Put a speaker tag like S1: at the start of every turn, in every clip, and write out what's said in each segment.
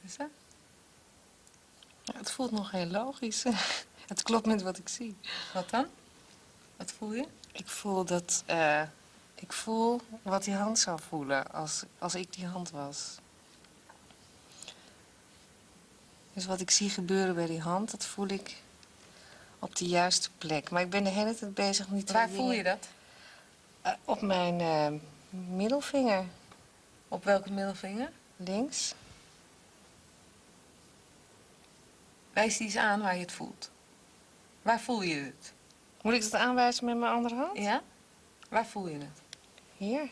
S1: Is dat?
S2: Ja, het voelt nog heel logisch. Het klopt met wat ik zie.
S1: Wat dan? Wat voel je?
S2: Ik voel wat die hand zou voelen als ik die hand was. Dus wat ik zie gebeuren bij die hand, dat voel ik op de juiste plek. Maar ik ben de hele tijd bezig met...
S1: Waar voel je dat?
S2: Op mijn middelvinger.
S1: Op welke middelvinger?
S2: Links.
S1: Wijs die eens aan waar je het voelt. Waar voel je het?
S2: Moet ik dat aanwijzen met mijn andere hand?
S1: Ja? Waar voel je het?
S2: Hier.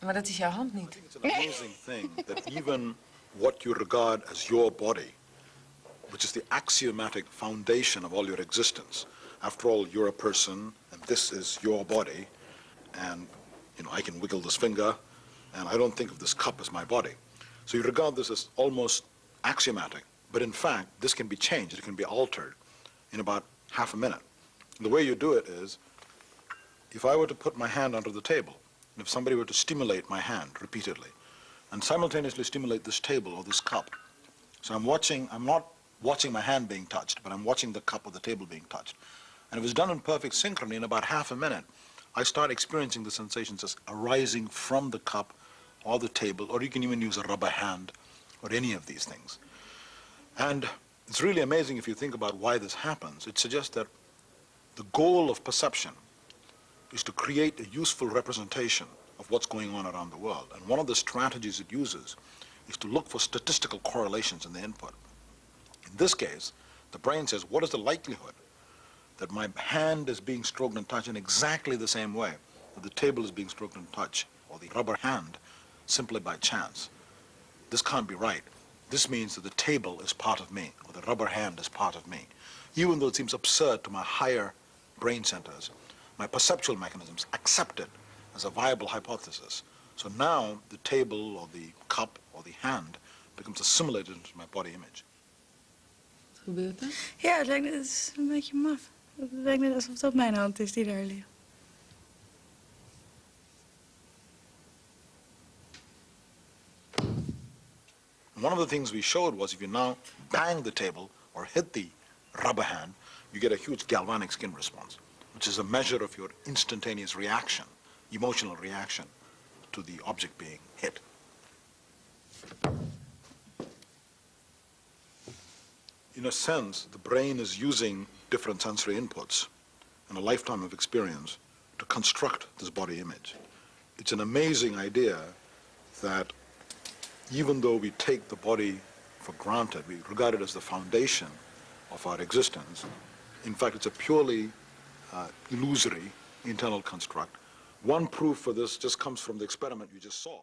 S1: Maar dat is jouw hand niet.
S3: I think it's an amazing thing that even what you regard as your body, which is the axiomatic foundation of all your existence. After all, you're a person, and this is your body, and I can wiggle this finger, and I don't think of this cup as my body. So you regard this as almost axiomatic, but in fact, this can be changed, it can be altered in about half a minute. And the way you do it is, if I were to put my hand under the table, and if somebody were to stimulate my hand repeatedly, and simultaneously stimulate this table or this cup, so I'm not watching my hand being touched, but I'm watching the cup or the table being touched. And if it's done in perfect synchrony, in about half a minute, I start experiencing the sensations as arising from the cup or the table, or you can even use a rubber hand or any of these things. And it's really amazing if you think about why this happens. It suggests that the goal of perception is to create a useful representation of what's going on around the world. And one of the strategies it uses is to look for statistical correlations in the input. In this case, the brain says, what is the likelihood that my hand is being stroked and touched in exactly the same way that the table is being stroked and touched, or the rubber hand, simply by chance? This can't be right. This means that the table is part of me, or the rubber hand is part of me. Even though it seems absurd to my higher brain centers, my perceptual mechanisms accept it as a viable hypothesis. So now the table or the cup or the hand becomes assimilated into my body image.
S1: Wat gebeurt er?
S4: Ja, het lijkt net, het is een beetje maf. Het lijkt net alsof dat mijn hand is die daar ligt.
S3: One of the things we showed was if you now bang the table or hit the rubber hand, you get a huge galvanic skin response, which is a measure of your instantaneous reaction, emotional reaction to the object being hit. In a sense, the brain is using different sensory inputs and a lifetime of experience to construct this body image. It's an amazing idea that even though we take the body for granted, we regard it as the foundation of our existence, in fact, it's a purely illusory internal construct. One proof for this just comes from the experiment you just saw.